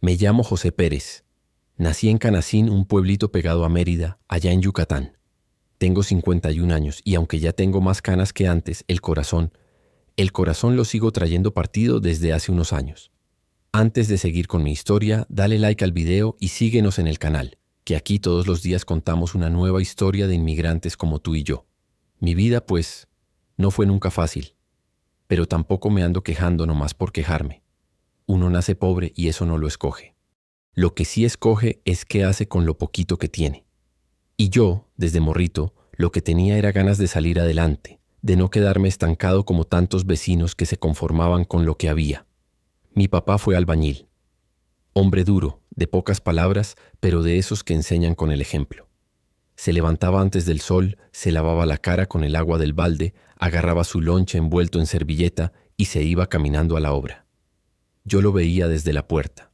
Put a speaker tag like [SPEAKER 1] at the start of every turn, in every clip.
[SPEAKER 1] Me llamo José Pérez. Nací en Canacín, un pueblito pegado a Mérida, allá en Yucatán. Tengo 51 años y aunque ya tengo más canas que antes, el corazón lo sigo trayendo partido desde hace unos años. Antes de seguir con mi historia, dale like al video y síguenos en el canal, que aquí todos los días contamos una nueva historia de inmigrantes como tú y yo. Mi vida, pues, no fue nunca fácil, pero tampoco me ando quejando nomás por quejarme. Uno nace pobre y eso no lo escoge. Lo que sí escoge es qué hace con lo poquito que tiene. Y yo, desde morrito, lo que tenía era ganas de salir adelante, de no quedarme estancado como tantos vecinos que se conformaban con lo que había. Mi papá fue albañil. Hombre duro, de pocas palabras, pero de esos que enseñan con el ejemplo. Se levantaba antes del sol, se lavaba la cara con el agua del balde, agarraba su lonche envuelto en servilleta y se iba caminando a la obra. Yo lo veía desde la puerta.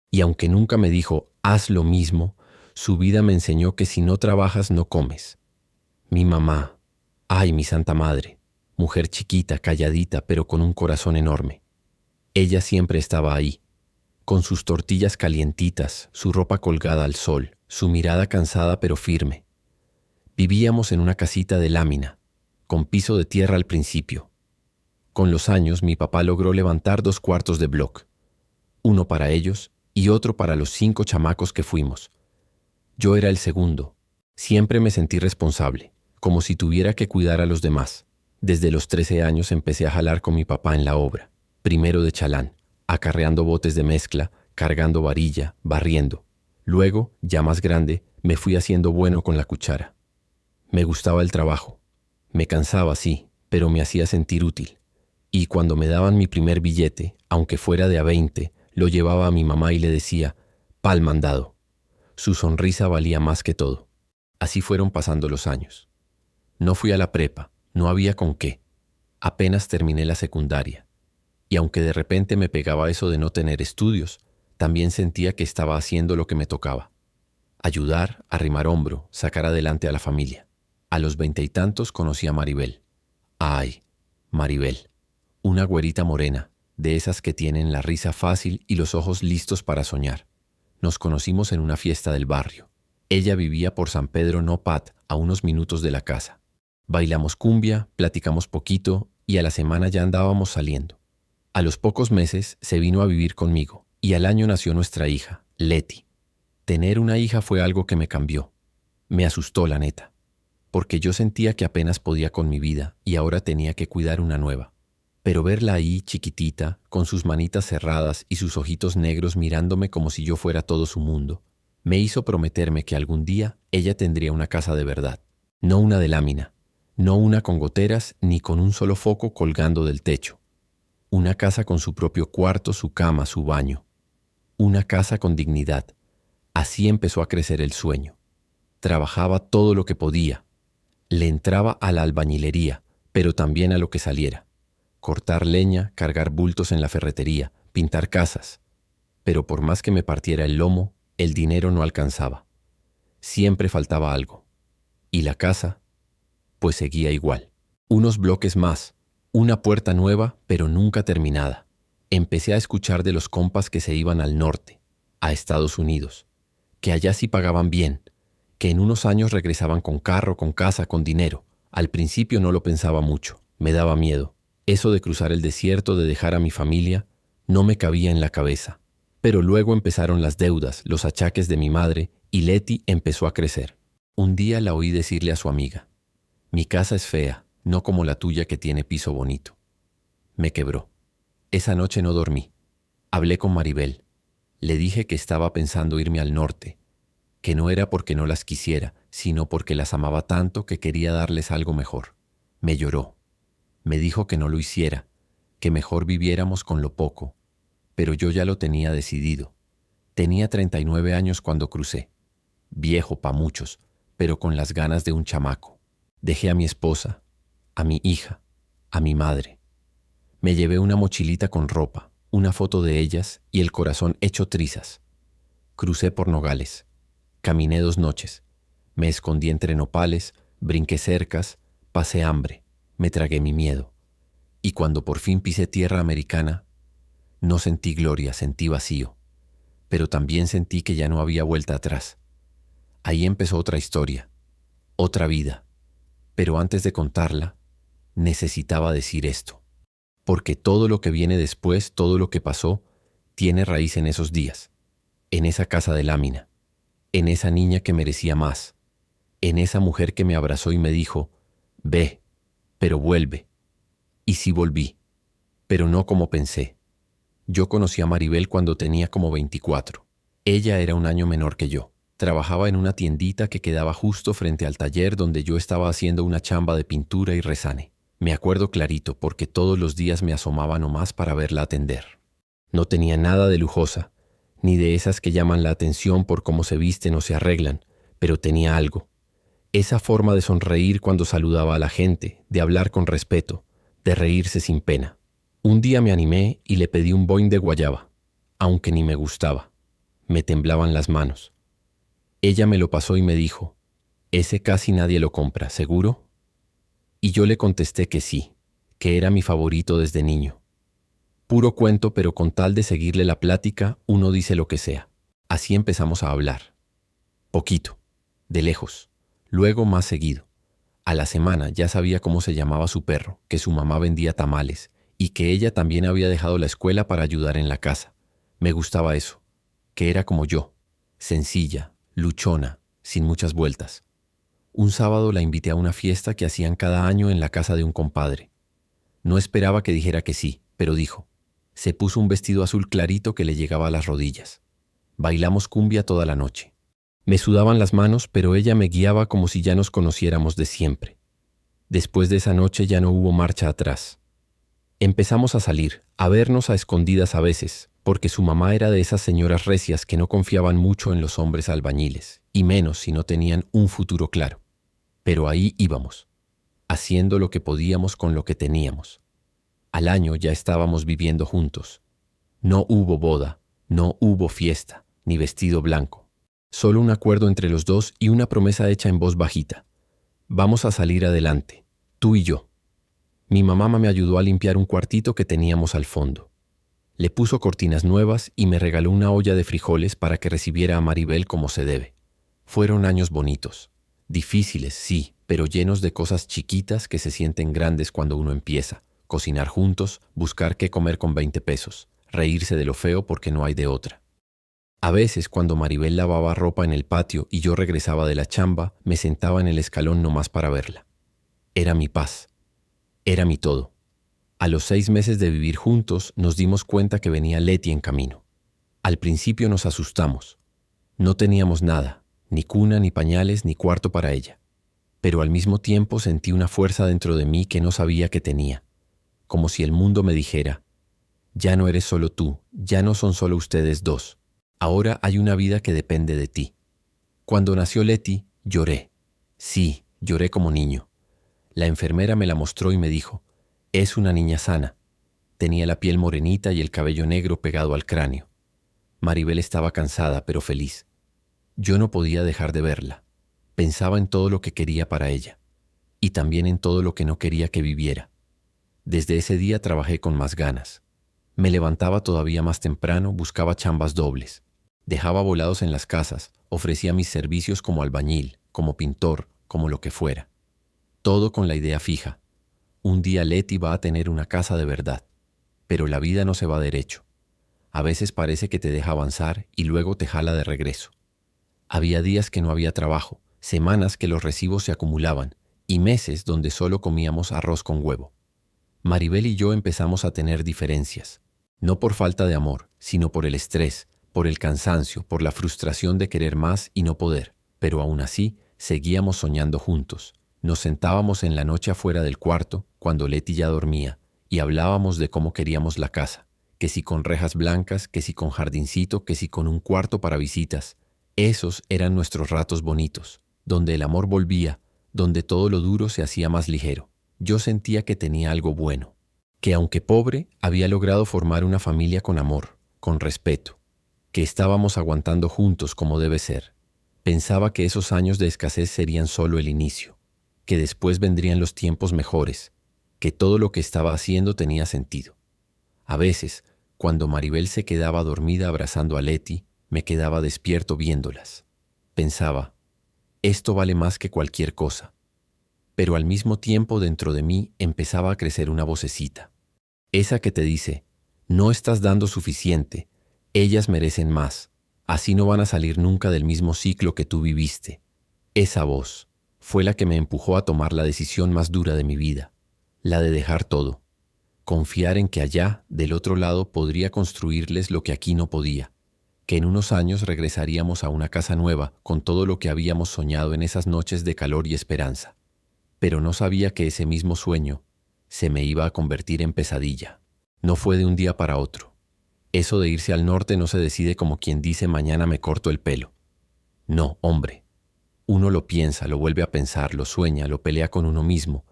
[SPEAKER 1] Y aunque nunca me dijo, haz lo mismo, su vida me enseñó que si no trabajas no comes. Mi mamá, ay, mi santa madre, mujer chiquita, calladita, pero con un corazón enorme. Ella siempre estaba ahí, con sus tortillas calientitas, su ropa colgada al sol, su mirada cansada pero firme. Vivíamos en una casita de lámina, con piso de tierra al principio. Con los años mi papá logró levantar 2 cuartos de bloc, uno para ellos y otro para los 5 chamacos que fuimos. Yo era el segundo. Siempre me sentí responsable, como si tuviera que cuidar a los demás. Desde los 13 años empecé a jalar con mi papá en la obra, primero de chalán, acarreando botes de mezcla, cargando varilla, barriendo. Luego, ya más grande, me fui haciendo bueno con la cuchara. Me gustaba el trabajo. Me cansaba, sí, pero me hacía sentir útil. Y cuando me daban mi primer billete, aunque fuera de a 20, lo llevaba a mi mamá y le decía, pal mandado. Su sonrisa valía más que todo. Así fueron pasando los años. No fui a la prepa, no había con qué. Apenas terminé la secundaria. Y aunque de repente me pegaba eso de no tener estudios, también sentía que estaba haciendo lo que me tocaba. Ayudar, arrimar hombro, sacar adelante a la familia. A los 20 y tantos conocí a Maribel. Ay, Maribel, una güerita morena, de esas que tienen la risa fácil y los ojos listos para soñar. Nos conocimos en una fiesta del barrio. Ella vivía por San Pedro Nopat, a unos minutos de la casa. Bailamos cumbia, platicamos poquito y a la semana ya andábamos saliendo. A los pocos meses se vino a vivir conmigo y al año nació nuestra hija, Leti. Tener una hija fue algo que me cambió. Me asustó, la neta, porque yo sentía que apenas podía con mi vida y ahora tenía que cuidar una nueva. Pero verla ahí, chiquitita, con sus manitas cerradas y sus ojitos negros mirándome como si yo fuera todo su mundo, me hizo prometerme que algún día ella tendría una casa de verdad. No una de lámina, no una con goteras ni con un solo foco colgando del techo. Una casa con su propio cuarto, su cama, su baño. Una casa con dignidad. Así empezó a crecer el sueño. Trabajaba todo lo que podía. Le entraba a la albañilería, pero también a lo que saliera. Cortar leña, cargar bultos en la ferretería, pintar casas. Pero por más que me partiera el lomo, el dinero no alcanzaba. Siempre faltaba algo. Y la casa, pues seguía igual. Unos bloques más, una puerta nueva, pero nunca terminada. Empecé a escuchar de los compas que se iban al norte, a Estados Unidos, que allá sí pagaban bien, que en unos años regresaban con carro, con casa, con dinero. Al principio no lo pensaba mucho, me daba miedo. Eso de cruzar el desierto, de dejar a mi familia, no me cabía en la cabeza. Pero luego empezaron las deudas, los achaques de mi madre, y Leti empezó a crecer. Un día la oí decirle a su amiga, mi casa es fea, no como la tuya que tiene piso bonito. Me quebró. Esa noche no dormí. Hablé con Maribel. Le dije que estaba pensando irme al norte, que no era porque no las quisiera, sino porque las amaba tanto que quería darles algo mejor. Me lloró. Me dijo que no lo hiciera, que mejor viviéramos con lo poco, pero yo ya lo tenía decidido. Tenía 39 años cuando crucé, viejo pa' muchos, pero con las ganas de un chamaco. Dejé a mi esposa, a mi hija, a mi madre. Me llevé una mochilita con ropa, una foto de ellas y el corazón hecho trizas. Crucé por Nogales, caminé 2 noches, me escondí entre nopales, brinqué cercas, pasé hambre. Me tragué mi miedo, y cuando por fin pisé tierra americana, no sentí gloria, sentí vacío. pero también sentí que ya no había vuelta atrás. Ahí empezó otra historia, otra vida. Pero antes de contarla, necesitaba decir esto, porque todo lo que viene después, todo lo que pasó, tiene raíz en esos días, en esa casa de lámina, en esa niña que merecía más, en esa mujer que me abrazó y me dijo, ve, pero vuelve. Y sí volví, pero no como pensé. Yo conocí a Maribel cuando tenía como 24. Ella era un año menor que yo. Trabajaba en una tiendita que quedaba justo frente al taller donde yo estaba haciendo una chamba de pintura y resane. Me acuerdo clarito porque todos los días me asomaba nomás para verla atender. No tenía nada de lujosa, ni de esas que llaman la atención por cómo se visten o se arreglan, pero tenía algo. Esa forma de sonreír cuando saludaba a la gente, de hablar con respeto, de reírse sin pena. Un día me animé y le pedí un boing de guayaba, aunque ni me gustaba. Me temblaban las manos. Ella me lo pasó y me dijo, «Ese casi nadie lo compra, ¿seguro?» Y yo le contesté que sí, que era mi favorito desde niño. Puro cuento, pero con tal de seguirle la plática, uno dice lo que sea. Así empezamos a hablar. Poquito, de lejos, luego más seguido. A la semana ya sabía cómo se llamaba su perro, que su mamá vendía tamales y que ella también había dejado la escuela para ayudar en la casa. Me gustaba eso, que era como yo, sencilla, luchona, sin muchas vueltas. Un sábado la invité a una fiesta que hacían cada año en la casa de un compadre. No esperaba que dijera que sí, pero dijo. Se puso un vestido azul clarito que le llegaba a las rodillas. Bailamos cumbia toda la noche. Me sudaban las manos, pero ella me guiaba como si ya nos conociéramos de siempre. Después de esa noche ya no hubo marcha atrás. Empezamos a salir, a vernos a escondidas a veces, porque su mamá era de esas señoras recias que no confiaban mucho en los hombres albañiles, y menos si no tenían un futuro claro. Pero ahí íbamos, haciendo lo que podíamos con lo que teníamos. Al año ya estábamos viviendo juntos. No hubo boda, no hubo fiesta, ni vestido blanco. Solo un acuerdo entre los dos y una promesa hecha en voz bajita. Vamos a salir adelante, tú y yo. Mi mamá me ayudó a limpiar un cuartito que teníamos al fondo. Le puso cortinas nuevas y me regaló una olla de frijoles para que recibiera a Maribel como se debe. Fueron años bonitos. Difíciles, sí, pero llenos de cosas chiquitas que se sienten grandes cuando uno empieza. Cocinar juntos, buscar qué comer con 20 pesos, reírse de lo feo porque no hay de otra. A veces, cuando Maribel lavaba ropa en el patio y yo regresaba de la chamba, me sentaba en el escalón nomás para verla. Era mi paz. Era mi todo. A los 6 meses de vivir juntos, nos dimos cuenta que venía Leti en camino. Al principio nos asustamos. No teníamos nada, ni cuna, ni pañales, ni cuarto para ella. Pero al mismo tiempo sentí una fuerza dentro de mí que no sabía que tenía. Como si el mundo me dijera, ya no eres solo tú, ya no son solo ustedes dos. Ahora hay una vida que depende de ti. Cuando nació Leti, lloré. Sí, lloré como niño. La enfermera me la mostró y me dijo, es una niña sana. Tenía la piel morenita y el cabello negro pegado al cráneo. Maribel estaba cansada, pero feliz. Yo no podía dejar de verla. Pensaba en todo lo que quería para ella. Y también en todo lo que no quería que viviera. Desde ese día trabajé con más ganas. Me levantaba todavía más temprano, buscaba chambas dobles. Dejaba volados en las casas, ofrecía mis servicios como albañil, como pintor, como lo que fuera. Todo con la idea fija. Un día Leti va a tener una casa de verdad. Pero la vida no se va derecho. A veces parece que te deja avanzar y luego te jala de regreso. Había días que no había trabajo, semanas que los recibos se acumulaban y meses donde solo comíamos arroz con huevo. Maribel y yo empezamos a tener diferencias, no por falta de amor, sino por el estrés, por el cansancio, por la frustración de querer más y no poder, pero aún así seguíamos soñando juntos. Nos sentábamos en la noche afuera del cuarto, cuando Leti ya dormía, y hablábamos de cómo queríamos la casa, que si con rejas blancas, que si con jardincito, que si con un cuarto para visitas. Esos eran nuestros ratos bonitos, donde el amor volvía, donde todo lo duro se hacía más ligero. Yo sentía que tenía algo bueno, que aunque pobre, había logrado formar una familia con amor, con respeto, que estábamos aguantando juntos como debe ser. Pensaba que esos años de escasez serían solo el inicio, que después vendrían los tiempos mejores, que todo lo que estaba haciendo tenía sentido. A veces, cuando Maribel se quedaba dormida abrazando a Leti, Me quedaba despierto viéndolas. Pensaba, esto vale más que cualquier cosa. Pero al mismo tiempo dentro de mí empezaba a crecer una vocecita. Esa que te dice, no estás dando suficiente, ellas merecen más, así no van a salir nunca del mismo ciclo que tú viviste. Esa voz fue la que me empujó a tomar la decisión más dura de mi vida, la de dejar todo, confiar en que allá, del otro lado, podría construirles lo que aquí no podía, que en unos años regresaríamos a una casa nueva con todo lo que habíamos soñado en esas noches de calor y esperanza. Pero no sabía que ese mismo sueño se me iba a convertir en pesadilla. No fue de un día para otro. Eso de irse al norte no se decide como quien dice mañana me corto el pelo. No, hombre. Uno lo piensa, lo vuelve a pensar, lo sueña, lo pelea con uno mismo,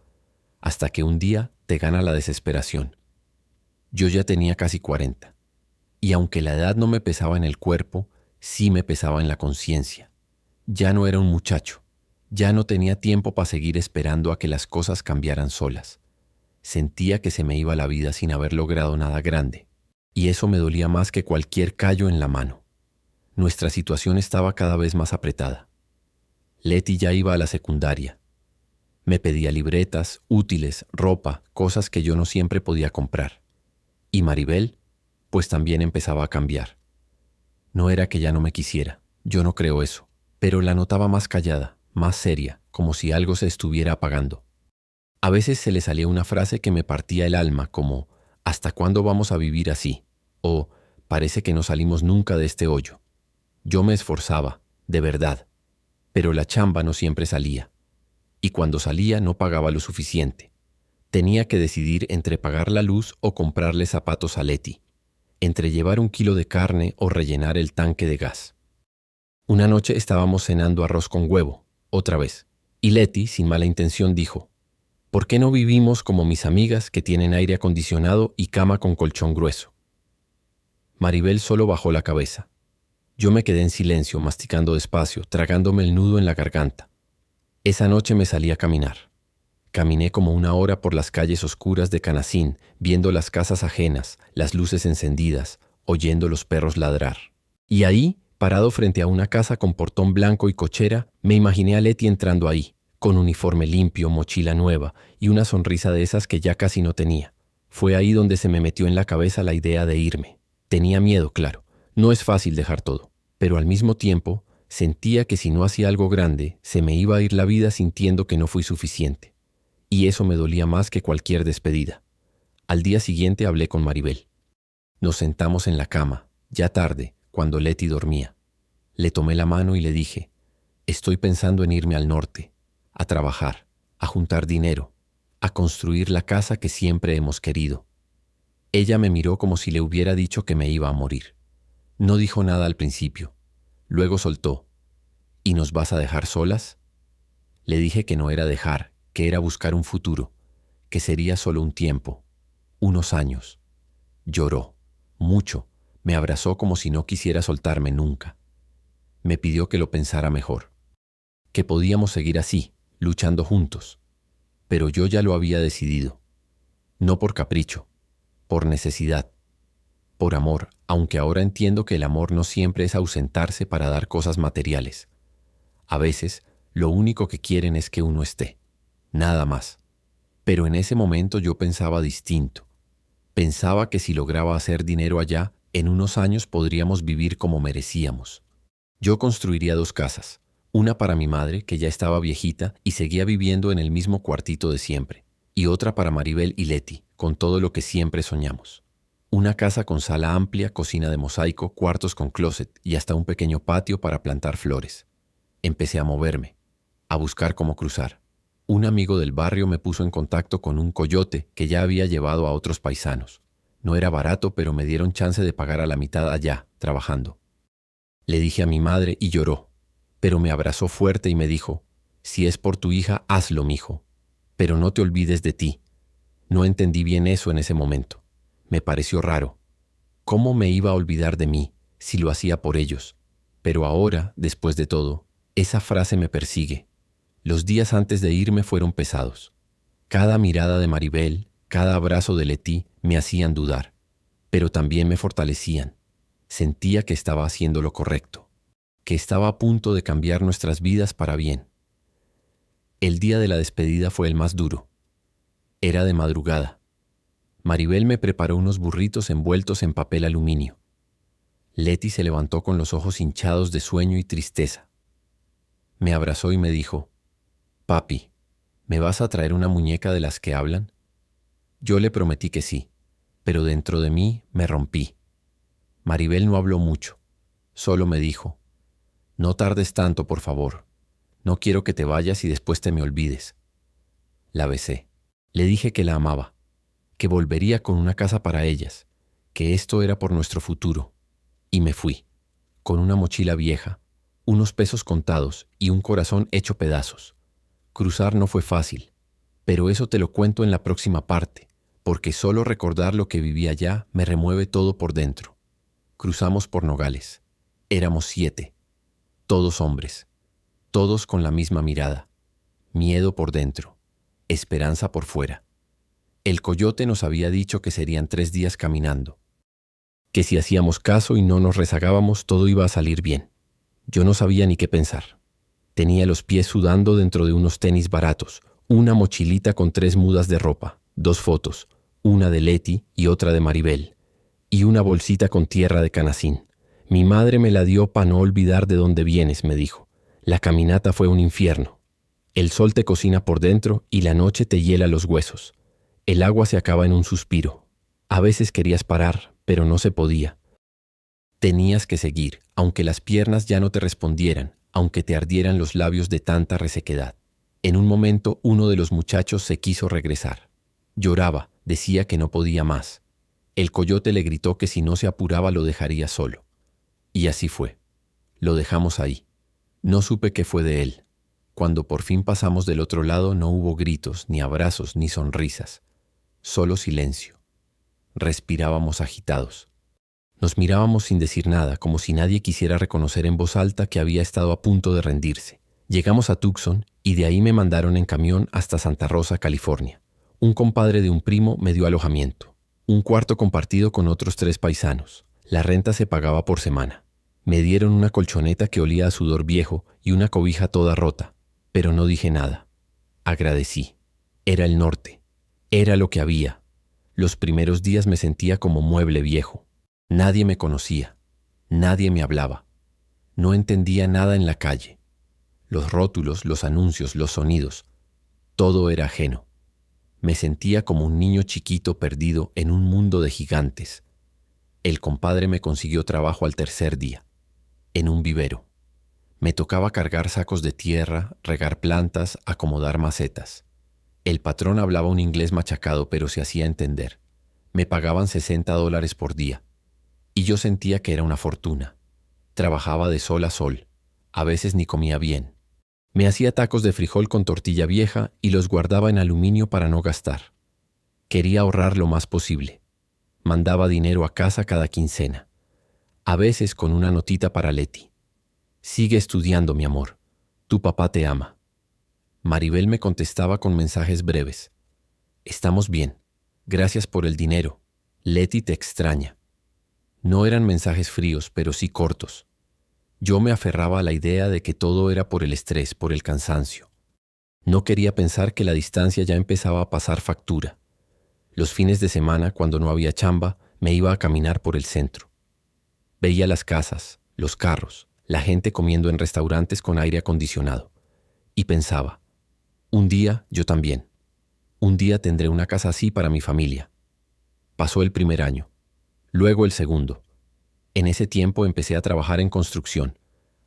[SPEAKER 1] hasta que un día te gana la desesperación. Yo ya tenía casi 40, y aunque la edad no me pesaba en el cuerpo, sí me pesaba en la conciencia. Ya no era un muchacho, ya no tenía tiempo para seguir esperando a que las cosas cambiaran solas. Sentía que se me iba la vida sin haber logrado nada grande, y eso me dolía más que cualquier callo en la mano. Nuestra situación estaba cada vez más apretada. Leti ya iba a la secundaria. Me pedía libretas, útiles, ropa, cosas que yo no siempre podía comprar. Y Maribel, pues también empezaba a cambiar. No era que ya no me quisiera, yo no creo eso, pero la notaba más callada, más seria, como si algo se estuviera apagando. A veces se le salía una frase que me partía el alma, como ¿hasta cuándo vamos a vivir así? O parece que no salimos nunca de este hoyo. Yo me esforzaba, de verdad, pero la chamba no siempre salía. Y cuando salía no pagaba lo suficiente. Tenía que decidir entre pagar la luz o comprarle zapatos a Leti, entre llevar 1 kilo de carne o rellenar el tanque de gas. Una noche estábamos cenando arroz con huevo, otra vez, y Leti, sin mala intención, dijo, ¿por qué no vivimos como mis amigas que tienen aire acondicionado y cama con colchón grueso? Maribel solo bajó la cabeza. Yo me quedé en silencio, masticando despacio, tragándome el nudo en la garganta. Esa noche me salí a caminar. Caminé como 1 hora por las calles oscuras de Canacín, viendo las casas ajenas, las luces encendidas, oyendo los perros ladrar. Y ahí, parado frente a una casa con portón blanco y cochera, me imaginé a Leti entrando ahí, con uniforme limpio, mochila nueva y una sonrisa de esas que ya casi no tenía. Fue ahí donde se me metió en la cabeza la idea de irme. Tenía miedo, claro. No es fácil dejar todo, pero al mismo tiempo sentía que si no hacía algo grande, se me iba a ir la vida sintiendo que no fui suficiente. Y eso me dolía más que cualquier despedida. Al día siguiente hablé con Maribel. Nos sentamos en la cama, ya tarde, cuando Leti dormía. Le tomé la mano y le dije, estoy pensando en irme al norte, a trabajar, a juntar dinero, a construir la casa que siempre hemos querido. Ella me miró como si le hubiera dicho que me iba a morir. No dijo nada al principio. Luego soltó. ¿Y nos vas a dejar solas? Le dije que no era dejar, que era buscar un futuro, que sería solo un tiempo, unos años. Lloró, mucho, me abrazó como si no quisiera soltarme nunca. Me pidió que lo pensara mejor, que podíamos seguir así, luchando juntos. Pero yo ya lo había decidido. No por capricho, por necesidad, por amor, aunque ahora entiendo que el amor no siempre es ausentarse para dar cosas materiales. A veces, lo único que quieren es que uno esté, nada más. Pero en ese momento yo pensaba distinto. Pensaba que si lograba hacer dinero allá, en unos años podríamos vivir como merecíamos. Yo construiría 2 casas, una para mi madre, que ya estaba viejita y seguía viviendo en el mismo cuartito de siempre, y otra para Maribel y Leti, con todo lo que siempre soñamos. Una casa con sala amplia, cocina de mosaico, cuartos con closet y hasta un pequeño patio para plantar flores. Empecé a moverme, a buscar cómo cruzar. Un amigo del barrio me puso en contacto con un coyote que ya había llevado a otros paisanos. No era barato, pero me dieron chance de pagar a la mitad allá, trabajando. Le dije a mi madre y lloró, pero me abrazó fuerte y me dijo, si es por tu hija, hazlo, mijo, pero no te olvides de ti. No entendí bien eso en ese momento. Me pareció raro. ¿Cómo me iba a olvidar de mí si lo hacía por ellos? Pero ahora, después de todo, esa frase me persigue. Los días antes de irme fueron pesados. Cada mirada de Maribel, cada abrazo de Leti me hacían dudar, pero también me fortalecían. Sentía que estaba haciendo lo correcto, que estaba a punto de cambiar nuestras vidas para bien. El día de la despedida fue el más duro. Era de madrugada. Maribel me preparó unos burritos envueltos en papel aluminio. Leti se levantó con los ojos hinchados de sueño y tristeza. Me abrazó y me dijo: «Papi, ¿me vas a traer una muñeca de las que hablan?». Yo le prometí que sí, pero dentro de mí me rompí. Maribel no habló mucho, solo me dijo: «No tardes tanto, por favor. No quiero que te vayas y después te me olvides». La besé. Le dije que la amaba, que volvería con una casa para ellas, que esto era por nuestro futuro. Y me fui, con una mochila vieja, unos pesos contados y un corazón hecho pedazos. Cruzar no fue fácil, pero eso te lo cuento en la próxima parte, porque solo recordar lo que viví allá me remueve todo por dentro. Cruzamos por Nogales. Éramos 7, todos hombres, todos con la misma mirada, miedo por dentro, esperanza por fuera. El coyote nos había dicho que serían 3 días caminando, que si hacíamos caso y no nos rezagábamos todo iba a salir bien. Yo no sabía ni qué pensar. Tenía los pies sudando dentro de unos tenis baratos, una mochilita con 3 mudas de ropa, 2 fotos, una de Leti y otra de Maribel, y una bolsita con tierra de Canacín. Mi madre me la dio para no olvidar de dónde vienes, me dijo. La caminata fue un infierno. El sol te cocina por dentro y la noche te hiela los huesos. El agua se acaba en un suspiro. A veces querías parar, pero no se podía. Tenías que seguir, aunque las piernas ya no te respondieran, aunque te ardieran los labios de tanta resequedad. En un momento uno de los muchachos se quiso regresar. Lloraba, decía que no podía más. El coyote le gritó que si no se apuraba lo dejaría solo. Y así fue. Lo dejamos ahí. No supe qué fue de él. Cuando por fin pasamos del otro lado no hubo gritos, ni abrazos, ni sonrisas. Solo silencio. Respirábamos agitados. Nos mirábamos sin decir nada, como si nadie quisiera reconocer en voz alta que había estado a punto de rendirse. Llegamos a Tucson y de ahí me mandaron en camión hasta Santa Rosa, California. Un compadre de un primo me dio alojamiento. Un cuarto compartido con otros 3 paisanos. La renta se pagaba por semana. Me dieron una colchoneta que olía a sudor viejo y una cobija toda rota, pero no dije nada. Agradecí. Era el norte. Era lo que había. Los primeros días me sentía como mueble viejo. Nadie me conocía. Nadie me hablaba. No entendía nada en la calle. Los rótulos, los anuncios, los sonidos. Todo era ajeno. Me sentía como un niño chiquito perdido en un mundo de gigantes. El compadre me consiguió trabajo al tercer día, en un vivero. Me tocaba cargar sacos de tierra, regar plantas, acomodar macetas. El patrón hablaba un inglés machacado, pero se hacía entender. Me pagaban $60 por día. Y yo sentía que era una fortuna. Trabajaba de sol a sol. A veces ni comía bien. Me hacía tacos de frijol con tortilla vieja y los guardaba en aluminio para no gastar. Quería ahorrar lo más posible. Mandaba dinero a casa cada quincena. A veces con una notita para Leti. Sigue estudiando, mi amor. Tu papá te ama. Maribel me contestaba con mensajes breves. Estamos bien. Gracias por el dinero. Leti te extraña. No eran mensajes fríos, pero sí cortos. Yo me aferraba a la idea de que todo era por el estrés, por el cansancio. No quería pensar que la distancia ya empezaba a pasar factura. Los fines de semana, cuando no había chamba, me iba a caminar por el centro. Veía las casas, los carros, la gente comiendo en restaurantes con aire acondicionado. Y pensaba, un día yo también. Un día tendré una casa así para mi familia. Pasó el primer año. Luego el segundo. En ese tiempo empecé a trabajar en construcción.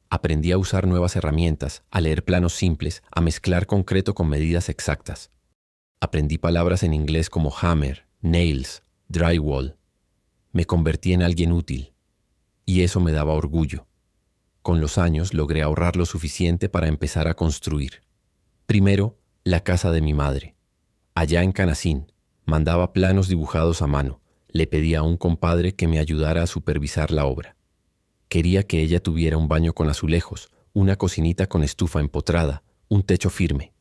[SPEAKER 1] Aprendí a usar nuevas herramientas, a leer planos simples, a mezclar concreto con medidas exactas. Aprendí palabras en inglés como hammer, nails, drywall. Me convertí en alguien útil. Y eso me daba orgullo. Con los años logré ahorrar lo suficiente para empezar a construir. Primero, la casa de mi madre. Allá en Canacín, mandaba planos dibujados a mano. Le pedí a un compadre que me ayudara a supervisar la obra. Quería que ella tuviera un baño con azulejos, una cocinita con estufa empotrada, un techo firme.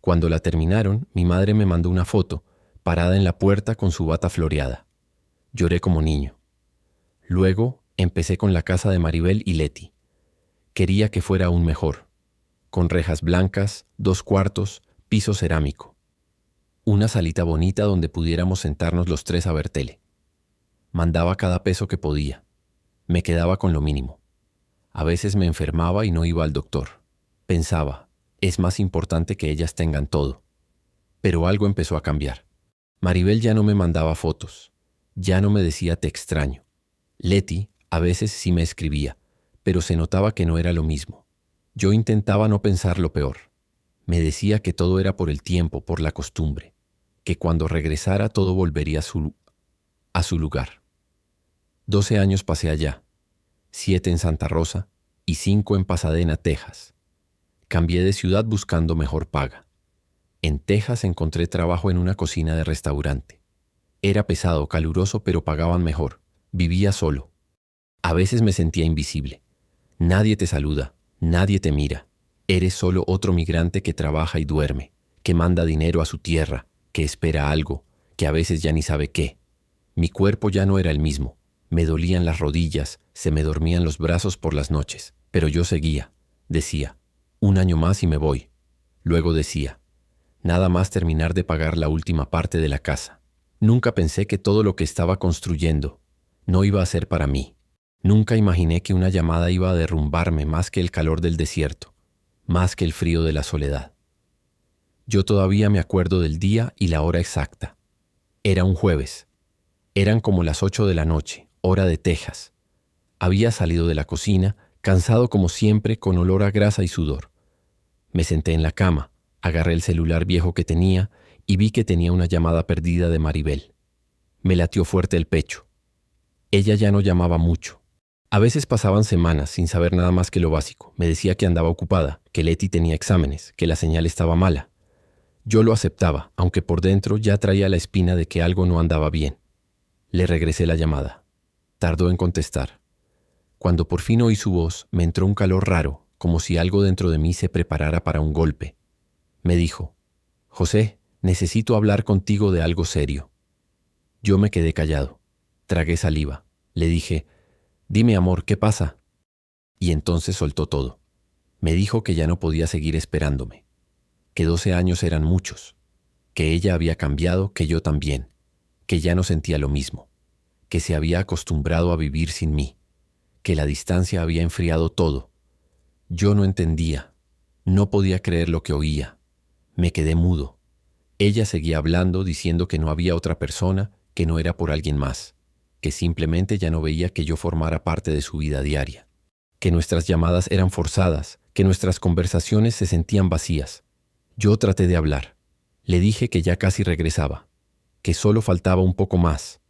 [SPEAKER 1] Cuando la terminaron, mi madre me mandó una foto, parada en la puerta con su bata floreada. Lloré como niño. Luego, Empecé con la casa de Maribel y Leti. Quería que fuera aún mejor, con rejas blancas, 2 cuartos, piso cerámico. Una salita bonita donde pudiéramos sentarnos los 3 a ver tele. Mandaba cada peso que podía. Me quedaba con lo mínimo. A veces me enfermaba y no iba al doctor. Pensaba, es más importante que ellas tengan todo. Pero algo empezó a cambiar. Maribel ya no me mandaba fotos. Ya no me decía te extraño. Leti a veces sí me escribía, pero se notaba que no era lo mismo. Yo intentaba no pensar lo peor. Me decía que todo era por el tiempo, por la costumbre, que cuando regresara todo volvería a su lugar. 12 años pasé allá, 7 en Santa Rosa y 5 en Pasadena, Texas. Cambié de ciudad buscando mejor paga. En Texas encontré trabajo en una cocina de restaurante. Era pesado, caluroso, pero pagaban mejor. Vivía solo. A veces me sentía invisible. Nadie te saluda, nadie te mira. Eres solo otro migrante que trabaja y duerme, que manda dinero a su tierra, que espera algo, que a veces ya ni sabe qué. Mi cuerpo ya no era el mismo. Me dolían las rodillas, se me dormían los brazos por las noches. Pero yo seguía. Decía, 1 año más y me voy. Luego decía, nada más terminar de pagar la última parte de la casa. Nunca pensé que todo lo que estaba construyendo no iba a ser para mí. Nunca imaginé que una llamada iba a derrumbarme más que el calor del desierto, más que el frío de la soledad. Yo todavía me acuerdo del día y la hora exacta. Era un jueves. Eran como las 8 de la noche, hora de Texas. Había salido de la cocina, cansado como siempre, con olor a grasa y sudor. Me senté en la cama, agarré el celular viejo que tenía y vi que tenía una llamada perdida de Maribel. Me latió fuerte el pecho. Ella ya no llamaba mucho. A veces pasaban semanas sin saber nada más que lo básico. Me decía que andaba ocupada, que Leti tenía exámenes, que la señal estaba mala. Yo lo aceptaba, aunque por dentro ya traía la espina de que algo no andaba bien. Le regresé la llamada. Tardó en contestar. Cuando por fin oí su voz, me entró un calor raro, como si algo dentro de mí se preparara para un golpe. Me dijo, José, necesito hablar contigo de algo serio. Yo me quedé callado. Tragué saliva. Le dije, dime amor, ¿qué pasa? Y entonces soltó todo. Me dijo que ya no podía seguir esperándome, que 12 años eran muchos, que ella había cambiado, que yo también, que ya no sentía lo mismo, que se había acostumbrado a vivir sin mí, que la distancia había enfriado todo. Yo no entendía, no podía creer lo que oía. Me quedé mudo. Ella seguía hablando, diciendo que no había otra persona, que no era por alguien más, que simplemente ya no veía que yo formara parte de su vida diaria, que nuestras llamadas eran forzadas, que nuestras conversaciones se sentían vacías. Yo traté de hablar. Le dije que ya casi regresaba, que solo faltaba un poco más,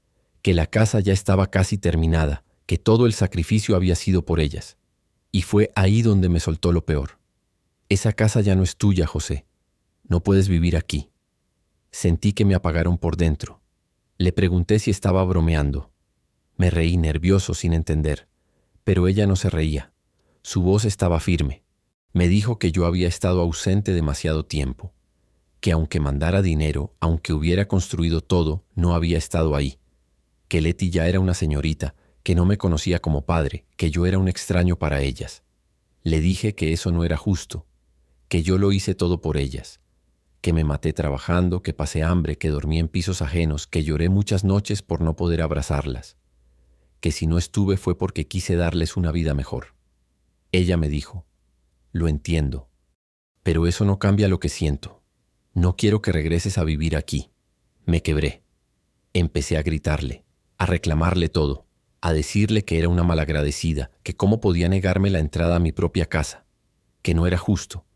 [SPEAKER 1] que la casa ya estaba casi terminada, que todo el sacrificio había sido por ellas. Y fue ahí donde me soltó lo peor. Esa casa ya no es tuya, José. No puedes vivir aquí. Sentí que me apagaron por dentro. Le pregunté si estaba bromeando. Me reí nervioso sin entender, pero ella no se reía. Su voz estaba firme. Me dijo que yo había estado ausente demasiado tiempo, que aunque mandara dinero, aunque hubiera construido todo, no había estado ahí, que Leti ya era una señorita, que no me conocía como padre, que yo era un extraño para ellas. Le dije que eso no era justo, que yo lo hice todo por ellas, que me maté trabajando, que pasé hambre, que dormí en pisos ajenos, que lloré muchas noches por no poder abrazarlas, que si no estuve fue porque quise darles una vida mejor. Ella me dijo, lo entiendo, pero eso no cambia lo que siento. No quiero que regreses a vivir aquí. Me quebré. Empecé a gritarle, a reclamarle todo, a decirle que era una malagradecida, que cómo podía negarme la entrada a mi propia casa, que no era justo,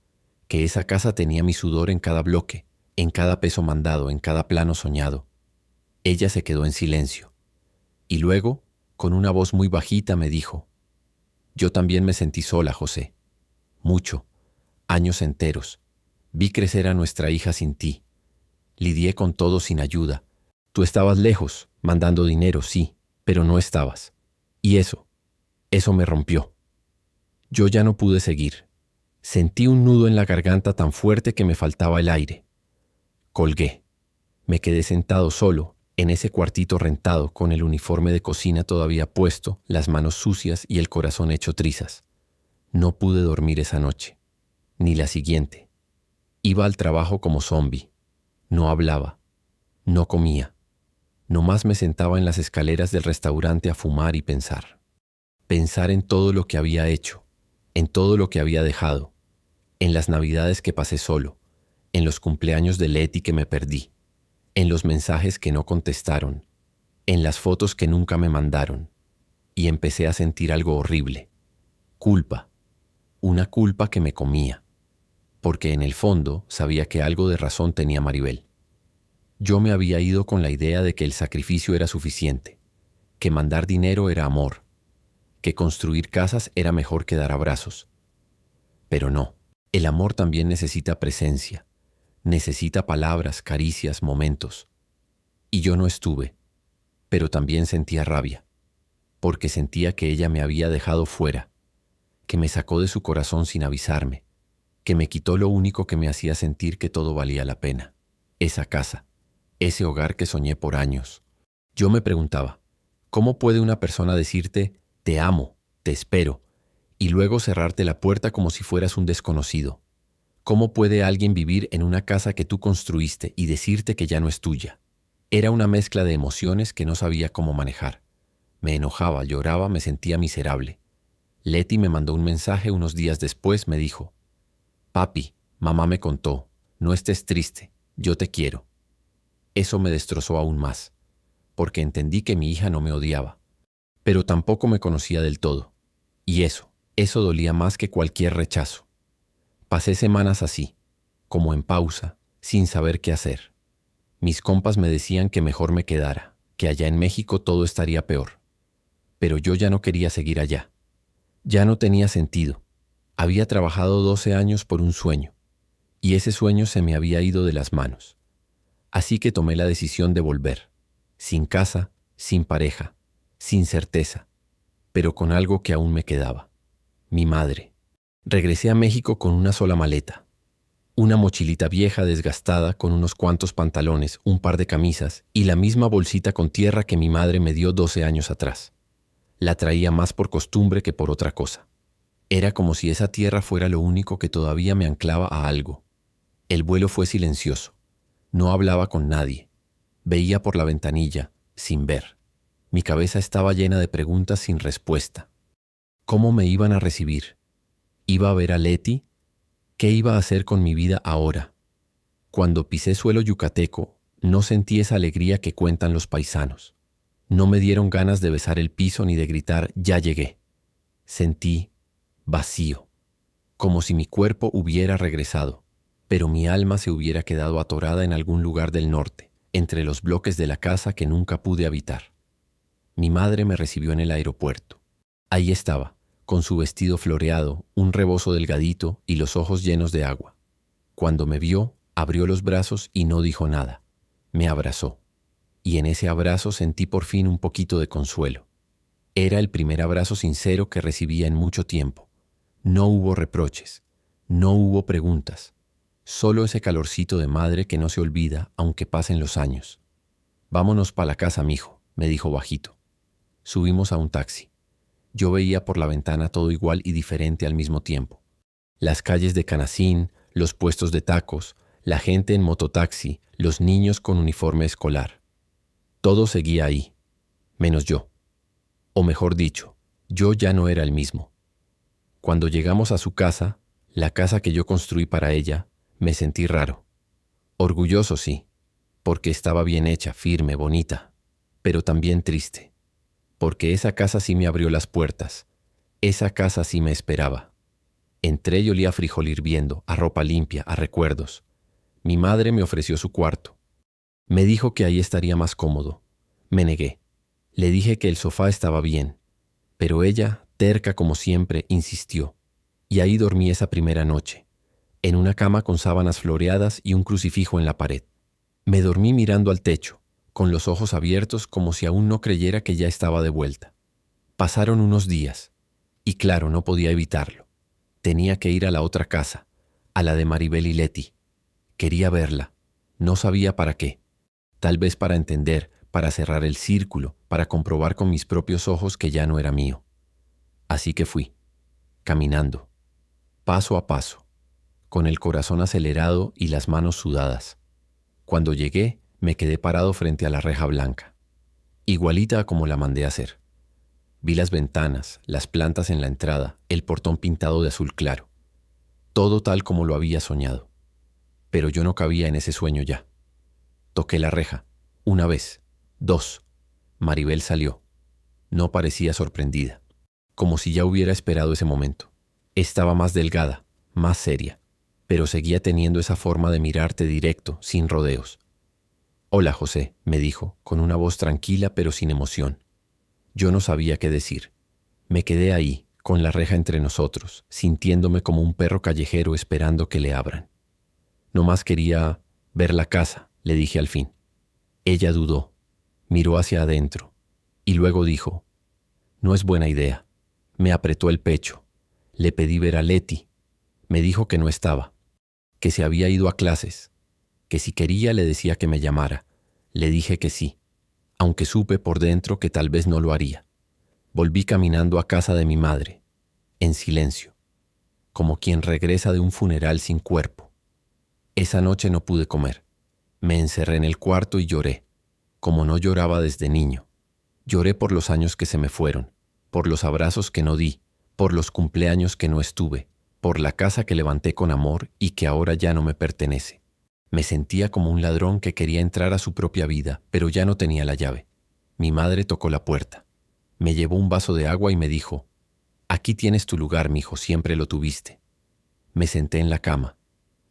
[SPEAKER 1] que esa casa tenía mi sudor en cada bloque, en cada peso mandado, en cada plano soñado. Ella se quedó en silencio. Y luego, con una voz muy bajita, me dijo, yo también me sentí sola, José. Mucho, años enteros. Vi crecer a nuestra hija sin ti. Lidié con todo sin ayuda. Tú estabas lejos, mandando dinero, sí, pero no estabas. Y eso me rompió. Yo ya no pude seguir. Sentí un nudo en la garganta tan fuerte que me faltaba el aire. Colgué. Me quedé sentado solo, en ese cuartito rentado, con el uniforme de cocina todavía puesto, las manos sucias y el corazón hecho trizas. No pude dormir esa noche, ni la siguiente. Iba al trabajo como zombi. No hablaba, no comía. Nomás me sentaba en las escaleras del restaurante a fumar y pensar. Pensar en todo lo que había hecho, en todo lo que había dejado, en las navidades que pasé solo, en los cumpleaños de Leti que me perdí, en los mensajes que no contestaron, en las fotos que nunca me mandaron, y empecé a sentir algo horrible. Culpa. Una culpa que me comía, porque en el fondo sabía que algo de razón tenía Maribel. Yo me había ido con la idea de que el sacrificio era suficiente, que mandar dinero era amor, que construir casas era mejor que dar abrazos. Pero no, el amor también necesita presencia, necesita palabras, caricias, momentos. Y yo no estuve, pero también sentía rabia, porque sentía que ella me había dejado fuera, que me sacó de su corazón sin avisarme, que me quitó lo único que me hacía sentir que todo valía la pena, esa casa, ese hogar que soñé por años. Yo me preguntaba, ¿cómo puede una persona decirte, te amo, te espero, y luego cerrarte la puerta como si fueras un desconocido? ¿Cómo puede alguien vivir en una casa que tú construiste y decirte que ya no es tuya? Era una mezcla de emociones que no sabía cómo manejar. Me enojaba, lloraba, me sentía miserable. Leti me mandó un mensaje unos días después, me dijo, «Papi, mamá me contó, no estés triste, yo te quiero». Eso me destrozó aún más, porque entendí que mi hija no me odiaba, pero tampoco me conocía del todo. Y eso dolía más que cualquier rechazo. Pasé semanas así, como en pausa, sin saber qué hacer. Mis compas me decían que mejor me quedara, que allá en México todo estaría peor. Pero yo ya no quería seguir allá. Ya no tenía sentido. Había trabajado 12 años por un sueño, y ese sueño se me había ido de las manos. Así que tomé la decisión de volver, sin casa, sin pareja, sin certeza, pero con algo que aún me quedaba, mi madre. Regresé a México con una sola maleta, una mochilita vieja desgastada con unos cuantos pantalones, un par de camisas y la misma bolsita con tierra que mi madre me dio 12 años atrás. La traía más por costumbre que por otra cosa. Era como si esa tierra fuera lo único que todavía me anclaba a algo. El vuelo fue silencioso. No hablaba con nadie. Veía por la ventanilla, sin ver. Mi cabeza estaba llena de preguntas sin respuesta. ¿Cómo me iban a recibir? ¿Iba a ver a Leti? ¿Qué iba a hacer con mi vida ahora? Cuando pisé suelo yucateco, no sentí esa alegría que cuentan los paisanos. No me dieron ganas de besar el piso ni de gritar, ya llegué. Sentí vacío, como si mi cuerpo hubiera regresado, pero mi alma se hubiera quedado atorada en algún lugar del norte, entre los bloques de la casa que nunca pude habitar. Mi madre me recibió en el aeropuerto. Ahí estaba, con su vestido floreado, un rebozo delgadito y los ojos llenos de agua. Cuando me vio, abrió los brazos y no dijo nada. Me abrazó. Y en ese abrazo sentí por fin un poquito de consuelo. Era el primer abrazo sincero que recibía en mucho tiempo. No hubo reproches, no hubo preguntas, solo ese calorcito de madre que no se olvida aunque pasen los años. «Vámonos pa' la casa, mijo», me dijo bajito. Subimos a un taxi. Yo veía por la ventana todo igual y diferente al mismo tiempo. Las calles de Canacín, los puestos de tacos, la gente en mototaxi, los niños con uniforme escolar. Todo seguía ahí, menos yo. O mejor dicho, yo ya no era el mismo. Cuando llegamos a su casa, la casa que yo construí para ella, me sentí raro. Orgulloso, sí, porque estaba bien hecha, firme, bonita, pero también triste, porque esa casa sí me abrió las puertas, esa casa sí me esperaba. Entré y olía a frijol hirviendo, a ropa limpia, a recuerdos. Mi madre me ofreció su cuarto. Me dijo que ahí estaría más cómodo. Me negué. Le dije que el sofá estaba bien, pero ella, terca como siempre, insistió. Y ahí dormí esa primera noche, en una cama con sábanas floreadas y un crucifijo en la pared. Me dormí mirando al techo, con los ojos abiertos como si aún no creyera que ya estaba de vuelta. Pasaron unos días, y claro, no podía evitarlo. Tenía que ir a la otra casa, a la de Maribel y Leti. Quería verla. No sabía para qué. Tal vez para entender, para cerrar el círculo, para comprobar con mis propios ojos que ya no era mío. Así que fui, caminando, paso a paso, con el corazón acelerado y las manos sudadas. Cuando llegué, me quedé parado frente a la reja blanca, igualita a como la mandé a hacer. Vi las ventanas, las plantas en la entrada, el portón pintado de azul claro. Todo tal como lo había soñado. Pero yo no cabía en ese sueño ya. Toqué la reja. Una vez. Dos. Maribel salió. No parecía sorprendida. Como si ya hubiera esperado ese momento. Estaba más delgada, más seria, pero seguía teniendo esa forma de mirarte directo, sin rodeos. «Hola, José», me dijo, con una voz tranquila pero sin emoción. Yo no sabía qué decir. Me quedé ahí, con la reja entre nosotros, sintiéndome como un perro callejero esperando que le abran. Nomás quería ver la casa, le dije al fin. Ella dudó, miró hacia adentro, y luego dijo, «No es buena idea». Me apretó el pecho. Le pedí ver a Leti. Me dijo que no estaba, que se había ido a clases, que si quería le decía que me llamara. Le dije que sí, aunque supe por dentro que tal vez no lo haría. Volví caminando a casa de mi madre, en silencio, como quien regresa de un funeral sin cuerpo. Esa noche no pude comer. Me encerré en el cuarto y lloré, como no lloraba desde niño. Lloré por los años que se me fueron, por los abrazos que no di, por los cumpleaños que no estuve, por la casa que levanté con amor y que ahora ya no me pertenece. Me sentía como un ladrón que quería entrar a su propia vida, pero ya no tenía la llave. Mi madre tocó la puerta. Me llevó un vaso de agua y me dijo, «Aquí tienes tu lugar, mijo, siempre lo tuviste». Me senté en la cama,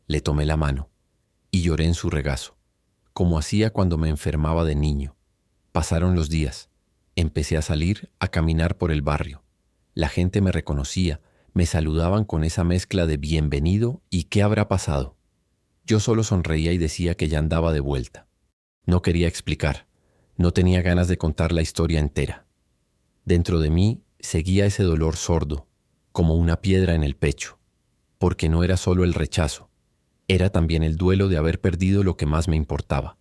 [SPEAKER 1] le tomé la mano y lloré en su regazo, como hacía cuando me enfermaba de niño. Pasaron los días. Empecé a salir, a caminar por el barrio. La gente me reconocía, me saludaban con esa mezcla de bienvenido y ¿qué habrá pasado? Yo solo sonreía y decía que ya andaba de vuelta. No quería explicar, no tenía ganas de contar la historia entera. Dentro de mí seguía ese dolor sordo, como una piedra en el pecho, porque no era solo el rechazo, era también el duelo de haber perdido lo que más me importaba.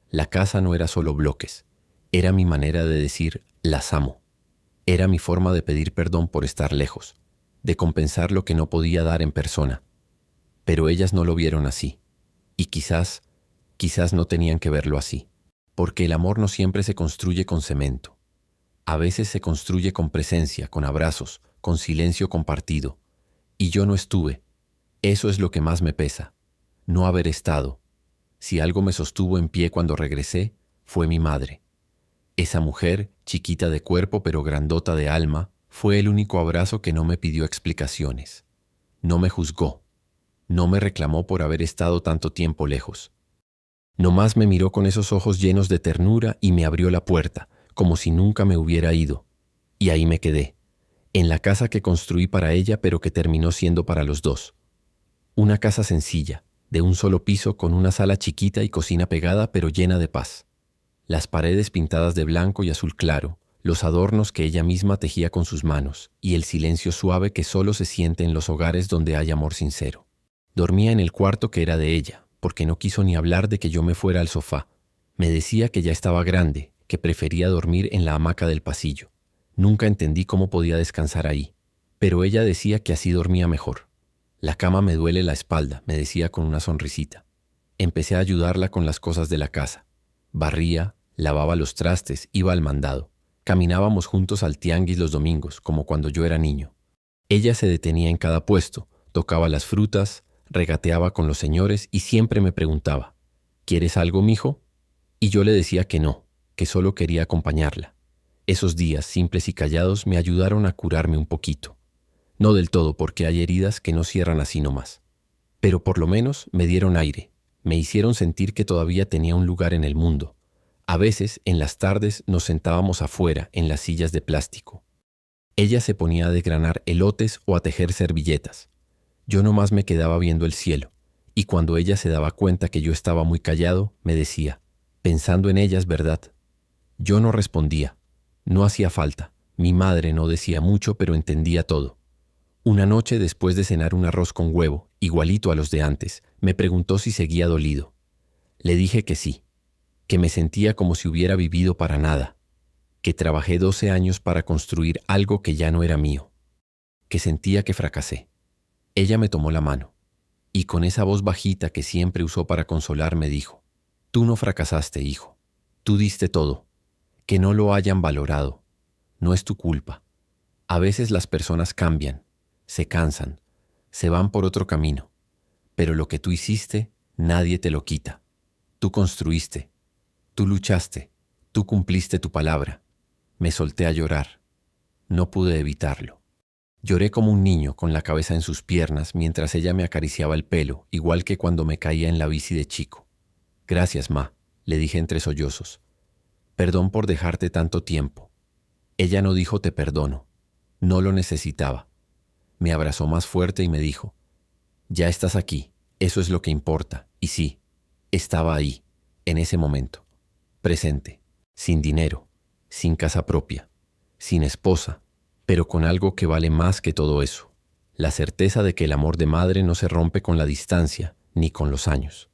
[SPEAKER 1] La casa no era solo bloques, era mi manera de decir «las amo». Era mi forma de pedir perdón por estar lejos, de compensar lo que no podía dar en persona. Pero ellas no lo vieron así, y quizás no tenían que verlo así, porque el amor no siempre se construye con cemento. A veces se construye con presencia, con abrazos, con silencio compartido. Y yo no estuve. Eso es lo que más me pesa. No haber estado. Si algo me sostuvo en pie cuando regresé, fue mi madre. Esa mujer, chiquita de cuerpo pero grandota de alma, fue el único abrazo que no me pidió explicaciones. No me juzgó. No me reclamó por haber estado tanto tiempo lejos. Nomás me miró con esos ojos llenos de ternura y me abrió la puerta, como si nunca me hubiera ido. Y ahí me quedé, en la casa que construí para ella pero que terminó siendo para los dos. Una casa sencilla, de un solo piso con una sala chiquita y cocina pegada pero llena de paz. Las paredes pintadas de blanco y azul claro, los adornos que ella misma tejía con sus manos y el silencio suave que solo se siente en los hogares donde hay amor sincero. Dormía en el cuarto que era de ella, porque no quiso ni hablar de que yo me fuera al sofá. Me decía que ya estaba grande, que prefería dormir en la hamaca del pasillo. Nunca entendí cómo podía descansar ahí, pero ella decía que así dormía mejor. La cama me duele la espalda, me decía con una sonrisita. Empecé a ayudarla con las cosas de la casa. Barría, lavaba los trastes, iba al mandado. Caminábamos juntos al tianguis los domingos, como cuando yo era niño. Ella se detenía en cada puesto, tocaba las frutas, regateaba con los señores y siempre me preguntaba, ¿quieres algo, mijo? Y yo le decía que no, que solo quería acompañarla. Esos días simples y callados me ayudaron a curarme un poquito. No del todo, porque hay heridas que no cierran así nomás. Pero por lo menos me dieron aire, me hicieron sentir que todavía tenía un lugar en el mundo. A veces, en las tardes, nos sentábamos afuera, en las sillas de plástico. Ella se ponía a desgranar elotes o a tejer servilletas. Yo nomás me quedaba viendo el cielo, y cuando ella se daba cuenta que yo estaba muy callado, me decía, pensando en ellas, ¿verdad? Yo no respondía, no hacía falta. Mi madre no decía mucho, pero entendía todo. Una noche, después de cenar un arroz con huevo, igualito a los de antes, me preguntó si seguía dolido. Le dije que sí. que me sentía como si hubiera vivido para nada, que trabajé 12 años para construir algo que ya no era mío, que sentía que fracasé. Ella me tomó la mano y con esa voz bajita que siempre usó para consolarme dijo: «Tú no fracasaste, hijo. Tú diste todo. Que no lo hayan valorado. No es tu culpa. A veces las personas cambian, se cansan, se van por otro camino, pero lo que tú hiciste, nadie te lo quita. Tú construiste, tú luchaste, tú cumpliste tu palabra». Me solté a llorar. No pude evitarlo. Lloré como un niño con la cabeza en sus piernas mientras ella me acariciaba el pelo, igual que cuando me caía en la bici de chico. «Gracias, ma», le dije entre sollozos. «Perdón por dejarte tanto tiempo». Ella no dijo «te perdono». No lo necesitaba. Me abrazó más fuerte y me dijo: «Ya estás aquí, eso es lo que importa». Y sí, estaba ahí, en ese momento, presente, sin dinero, sin casa propia, sin esposa, pero con algo que vale más que todo eso: la certeza de que el amor de madre no se rompe con la distancia ni con los años.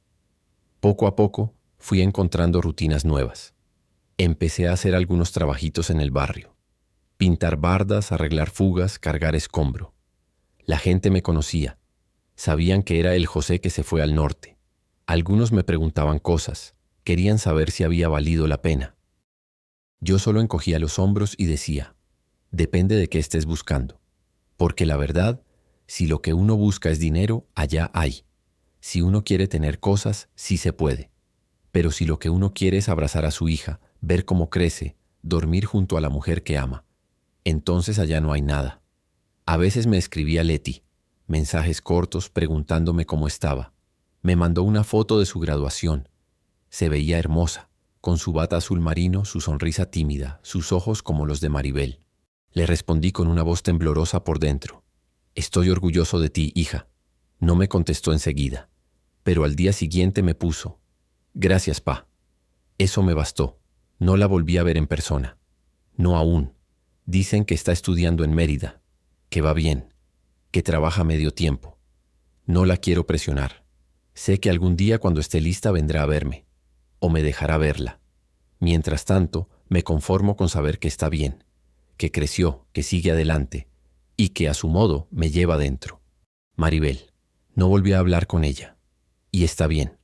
[SPEAKER 1] Poco a poco fui encontrando rutinas nuevas. Empecé a hacer algunos trabajitos en el barrio: pintar bardas, arreglar fugas, cargar escombro. La gente me conocía. Sabían que era el José que se fue al norte. Algunos me preguntaban cosas. Querían saber si había valido la pena. Yo solo encogía los hombros y decía: «Depende de qué estés buscando. Porque la verdad, si lo que uno busca es dinero, allá hay. Si uno quiere tener cosas, sí se puede. Pero si lo que uno quiere es abrazar a su hija, ver cómo crece, dormir junto a la mujer que ama, entonces allá no hay nada». A veces me escribía Leti, mensajes cortos preguntándome cómo estaba. Me mandó una foto de su graduación. Se veía hermosa, con su bata azul marino, su sonrisa tímida, sus ojos como los de Maribel. Le respondí con una voz temblorosa por dentro: «Estoy orgulloso de ti, hija». No me contestó enseguida, pero al día siguiente me puso: «Gracias, pa». Eso me bastó. No la volví a ver en persona. No aún. Dicen que está estudiando en Mérida, que va bien, que trabaja medio tiempo. No la quiero presionar. Sé que algún día cuando esté lista vendrá a verme, o me dejará verla. Mientras tanto, me conformo con saber que está bien, que creció, que sigue adelante, y que a su modo me lleva dentro. Maribel. No volví a hablar con ella. Y está bien.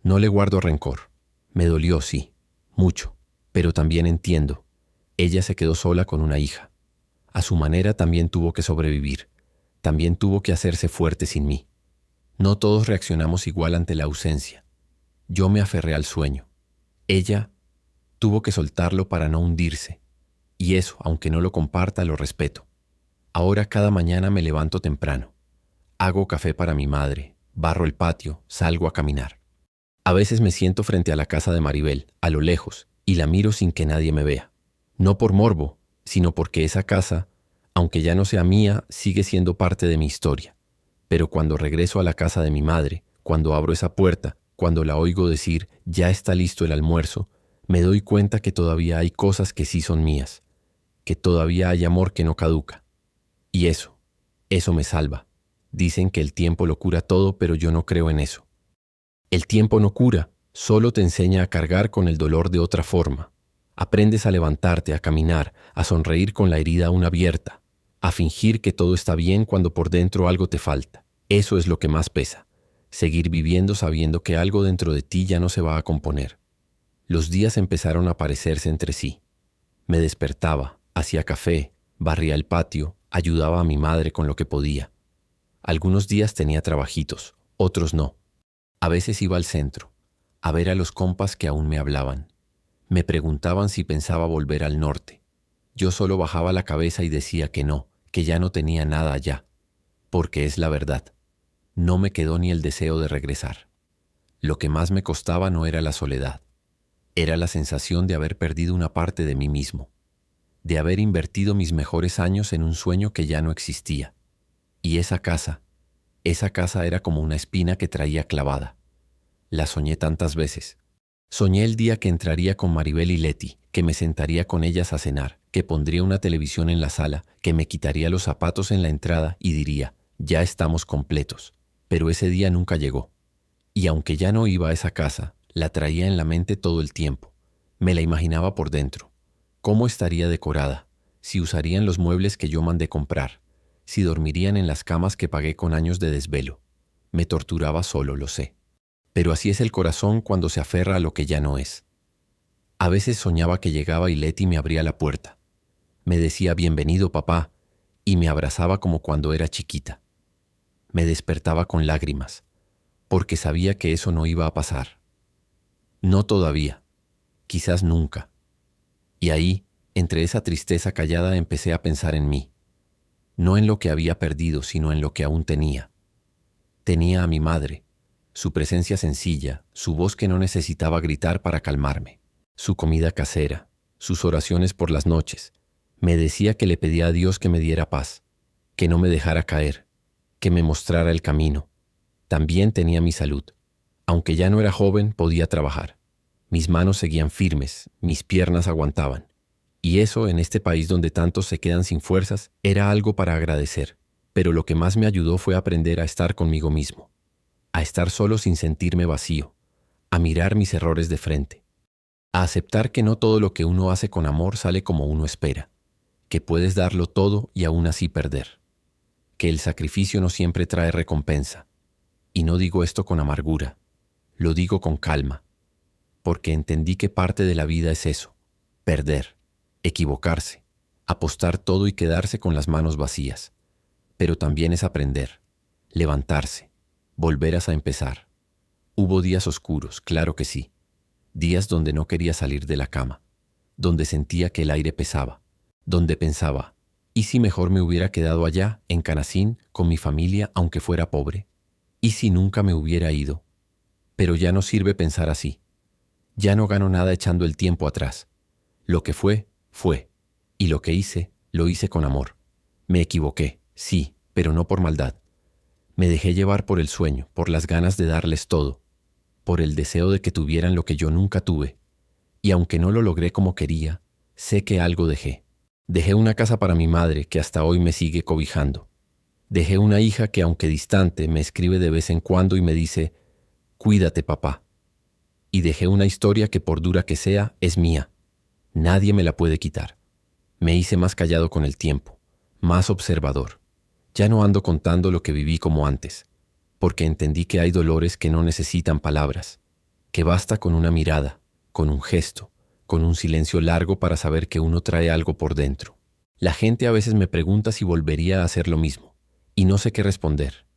[SPEAKER 1] No le guardo rencor. Me dolió, sí, mucho, pero también entiendo. Ella se quedó sola con una hija. A su manera también tuvo que sobrevivir. También tuvo que hacerse fuerte sin mí. No todos reaccionamos igual ante la ausencia. Yo me aferré al sueño. Ella tuvo que soltarlo para no hundirse. Y eso, aunque no lo comparta, lo respeto. Ahora cada mañana me levanto temprano. Hago café para mi madre, barro el patio, salgo a caminar. A veces me siento frente a la casa de Maribel, a lo lejos, y la miro sin que nadie me vea. No por morbo, sino porque esa casa, aunque ya no sea mía, sigue siendo parte de mi historia. Pero cuando regreso a la casa de mi madre, cuando abro esa puerta, cuando la oigo decir «ya está listo el almuerzo», me doy cuenta que todavía hay cosas que sí son mías, que todavía hay amor que no caduca. Y eso me salva. Dicen que el tiempo lo cura todo, pero yo no creo en eso. El tiempo no cura, solo te enseña a cargar con el dolor de otra forma. Aprendes a levantarte, a caminar, a sonreír con la herida aún abierta, a fingir que todo está bien cuando por dentro algo te falta. Eso es lo que más pesa, seguir viviendo sabiendo que algo dentro de ti ya no se va a componer. Los días empezaron a parecerse entre sí. Me despertaba, hacía café, barría el patio, ayudaba a mi madre con lo que podía. Algunos días tenía trabajitos, otros no. A veces iba al centro, a ver a los compas que aún me hablaban. Me preguntaban si pensaba volver al norte. Yo solo bajaba la cabeza y decía que no, que ya no tenía nada allá, porque es la verdad. No me quedó ni el deseo de regresar. Lo que más me costaba no era la soledad, era la sensación de haber perdido una parte de mí mismo, de haber invertido mis mejores años en un sueño que ya no existía. Y esa casa era como una espina que traía clavada. La soñé tantas veces. Soñé el día que entraría con Maribel y Leti, que me sentaría con ellas a cenar, que pondría una televisión en la sala, que me quitaría los zapatos en la entrada y diría, ya estamos completos. Pero ese día nunca llegó. Y aunque ya no iba a esa casa, La traía en la mente todo el tiempo. Me la imaginaba por dentro. ¿Cómo estaría decorada? Si usarían los muebles que yo mandé comprar. Si dormirían en las camas que pagué con años de desvelo. Me torturaba solo, lo sé. Pero así es el corazón cuando se aferra a lo que ya no es. A veces soñaba que llegaba y Leti me abría la puerta. Me decía bienvenido papá y me abrazaba como cuando era chiquita. Me despertaba con lágrimas, porque sabía que eso no iba a pasar. No todavía, quizás nunca. Y ahí, entre esa tristeza callada, empecé a pensar en mí. No en lo que había perdido, sino en lo que aún tenía. Tenía a mi madre, su presencia sencilla, su voz que no necesitaba gritar para calmarme, su comida casera, sus oraciones por las noches. Me decía que le pedía a Dios que me diera paz, que no me dejara caer, que me mostrara el camino. También tenía mi salud. Aunque ya no era joven, podía trabajar. Mis manos seguían firmes, mis piernas aguantaban. Y eso, en este país donde tantos se quedan sin fuerzas, era algo para agradecer. Pero lo que más me ayudó fue aprender a estar conmigo mismo, a estar solo sin sentirme vacío, a mirar mis errores de frente, a aceptar que no todo lo que uno hace con amor sale como uno espera, que puedes darlo todo y aún así perder, que el sacrificio no siempre trae recompensa. Y no digo esto con amargura, lo digo con calma, porque entendí que parte de la vida es eso, perder, equivocarse, apostar todo y quedarse con las manos vacías. Pero también es aprender, levantarse, volver a empezar. Hubo días oscuros, claro que sí, días donde no quería salir de la cama, donde sentía que el aire pesaba, donde pensaba, ¿y si mejor me hubiera quedado allá, en Canacín, con mi familia, aunque fuera pobre? ¿Y si nunca me hubiera ido? Pero ya no sirve pensar así. Ya no gano nada echando el tiempo atrás. Lo que fue, fue. Y lo que hice, lo hice con amor. Me equivoqué, sí, pero no por maldad. Me dejé llevar por el sueño, por las ganas de darles todo, por el deseo de que tuvieran lo que yo nunca tuve. Y aunque no lo logré como quería, sé que algo dejé. Dejé una casa para mi madre que hasta hoy me sigue cobijando. Dejé una hija que, aunque distante, me escribe de vez en cuando y me dice, «Cuídate, papá». Y dejé una historia que, por dura que sea, es mía. Nadie me la puede quitar. Me hice más callado con el tiempo, más observador. Ya no ando contando lo que viví como antes, porque entendí que hay dolores que no necesitan palabras, que basta con una mirada, con un gesto, con un silencio largo para saber que uno trae algo por dentro. La gente a veces me pregunta si volvería a hacer lo mismo, y no sé qué responder,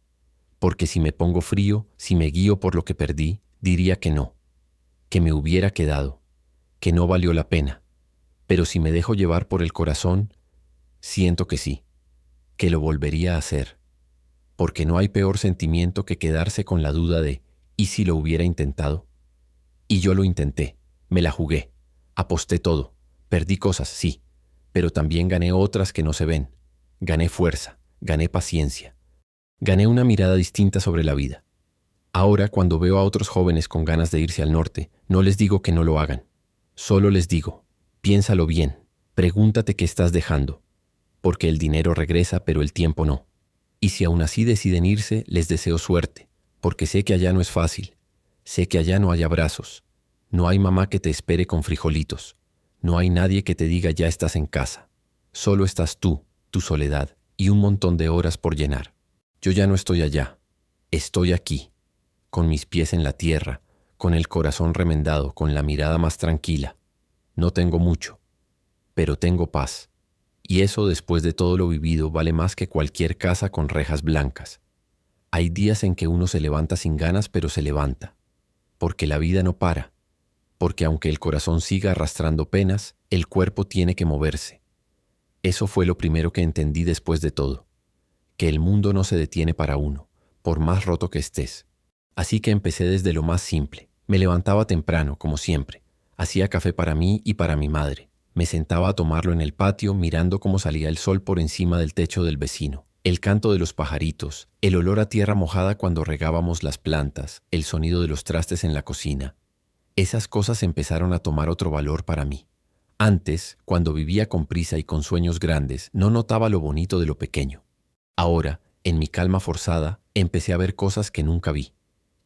[SPEAKER 1] porque si me pongo frío, si me guío por lo que perdí, diría que no, que me hubiera quedado, que no valió la pena. Pero si me dejo llevar por el corazón, siento que sí, que lo volvería a hacer, porque no hay peor sentimiento que quedarse con la duda de ¿y si lo hubiera intentado? Y yo lo intenté, me la jugué, aposté todo, perdí cosas, sí, pero también gané otras que no se ven. Gané fuerza, gané paciencia, gané una mirada distinta sobre la vida. Ahora, cuando veo a otros jóvenes con ganas de irse al norte, no les digo que no lo hagan. Solo les digo, piénsalo bien, pregúntate qué estás dejando, porque el dinero regresa, pero el tiempo no. Y si aún así deciden irse, les deseo suerte, porque sé que allá no es fácil, sé que allá no hay abrazos, no hay mamá que te espere con frijolitos, no hay nadie que te diga ya estás en casa. Solo estás tú, tu soledad y un montón de horas por llenar. Yo ya no estoy allá, estoy aquí, con mis pies en la tierra, con el corazón remendado, con la mirada más tranquila. No tengo mucho, pero tengo paz. Y eso, después de todo lo vivido, vale más que cualquier casa con rejas blancas. Hay días en que uno se levanta sin ganas, pero se levanta, porque la vida no para, porque aunque el corazón siga arrastrando penas, el cuerpo tiene que moverse. Eso fue lo primero que entendí después de todo, que el mundo no se detiene para uno, por más roto que estés. Así que empecé desde lo más simple. Me levantaba temprano, como siempre. Hacía café para mí y para mi madre. Me sentaba a tomarlo en el patio mirando cómo salía el sol por encima del techo del vecino. El canto de los pajaritos, el olor a tierra mojada cuando regábamos las plantas, el sonido de los trastes en la cocina. Esas cosas empezaron a tomar otro valor para mí. Antes, cuando vivía con prisa y con sueños grandes, no notaba lo bonito de lo pequeño. Ahora, en mi calma forzada, empecé a ver cosas que nunca vi.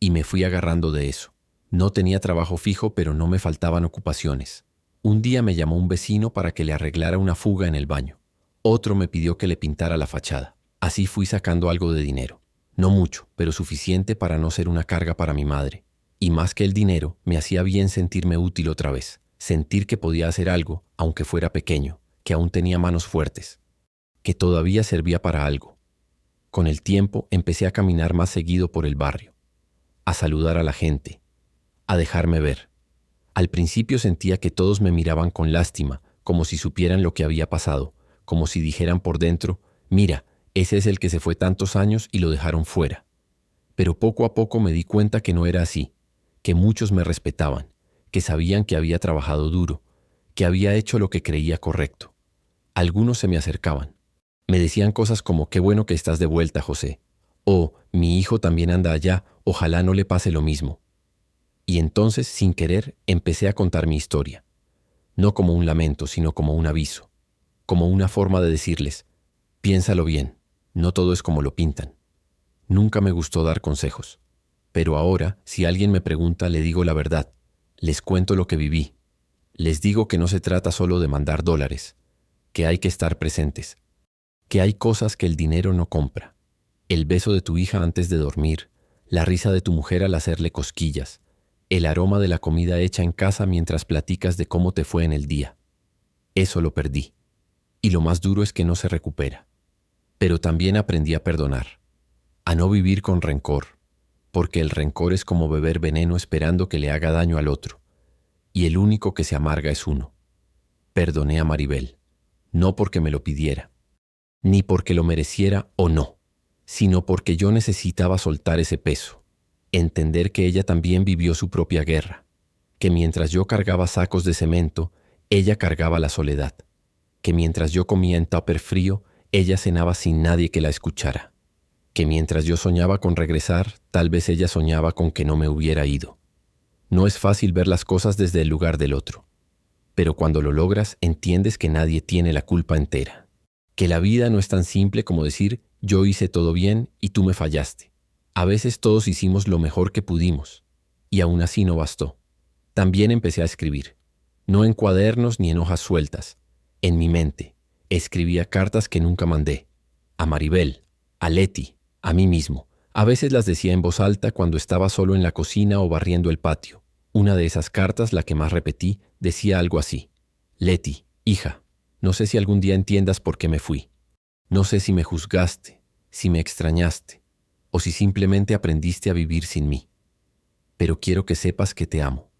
[SPEAKER 1] Y me fui agarrando de eso. No tenía trabajo fijo, pero no me faltaban ocupaciones. Un día me llamó un vecino para que le arreglara una fuga en el baño. Otro me pidió que le pintara la fachada. Así fui sacando algo de dinero. No mucho, pero suficiente para no ser una carga para mi madre. Y más que el dinero, me hacía bien sentirme útil otra vez. Sentir que podía hacer algo, aunque fuera pequeño, que aún tenía manos fuertes, que todavía servía para algo. Con el tiempo empecé a caminar más seguido por el barrio, a saludar a la gente, a dejarme ver. Al principio sentía que todos me miraban con lástima, como si supieran lo que había pasado, como si dijeran por dentro, mira, ese es el que se fue tantos años y lo dejaron fuera. Pero poco a poco me di cuenta que no era así, que muchos me respetaban, que sabían que había trabajado duro, que había hecho lo que creía correcto. Algunos se me acercaban. Me decían cosas como qué bueno que estás de vuelta, José, o mi hijo también anda allá, ojalá no le pase lo mismo. Y entonces, sin querer, empecé a contar mi historia, no como un lamento, sino como un aviso, como una forma de decirles, piénsalo bien, no todo es como lo pintan. Nunca me gustó dar consejos, pero ahora, si alguien me pregunta, le digo la verdad, les cuento lo que viví, les digo que no se trata solo de mandar dólares, que hay que estar presentes, que hay cosas que el dinero no compra, el beso de tu hija antes de dormir, la risa de tu mujer al hacerle cosquillas, el aroma de la comida hecha en casa mientras platicas de cómo te fue en el día. Eso lo perdí. Y lo más duro es que no se recupera. Pero también aprendí a perdonar, a no vivir con rencor, porque el rencor es como beber veneno esperando que le haga daño al otro, y el único que se amarga es uno. Perdoné a Maribel, no porque me lo pidiera, ni porque lo mereciera o no, sino porque yo necesitaba soltar ese peso. Entender que ella también vivió su propia guerra, que mientras yo cargaba sacos de cemento, ella cargaba la soledad, que mientras yo comía en tupper frío, ella cenaba sin nadie que la escuchara, que mientras yo soñaba con regresar, tal vez ella soñaba con que no me hubiera ido. No es fácil ver las cosas desde el lugar del otro, pero cuando lo logras, entiendes que nadie tiene la culpa entera, que la vida no es tan simple como decir, yo hice todo bien y tú me fallaste. A veces todos hicimos lo mejor que pudimos, y aún así no bastó. También empecé a escribir, no en cuadernos ni en hojas sueltas, en mi mente. Escribía cartas que nunca mandé, a Maribel, a Leti, a mí mismo. A veces las decía en voz alta cuando estaba solo en la cocina o barriendo el patio. Una de esas cartas, la que más repetí, decía algo así. Leti, hija, no sé si algún día entiendas por qué me fui. No sé si me juzgaste, si me extrañaste, o si simplemente aprendiste a vivir sin mí. Pero quiero que sepas que te amo,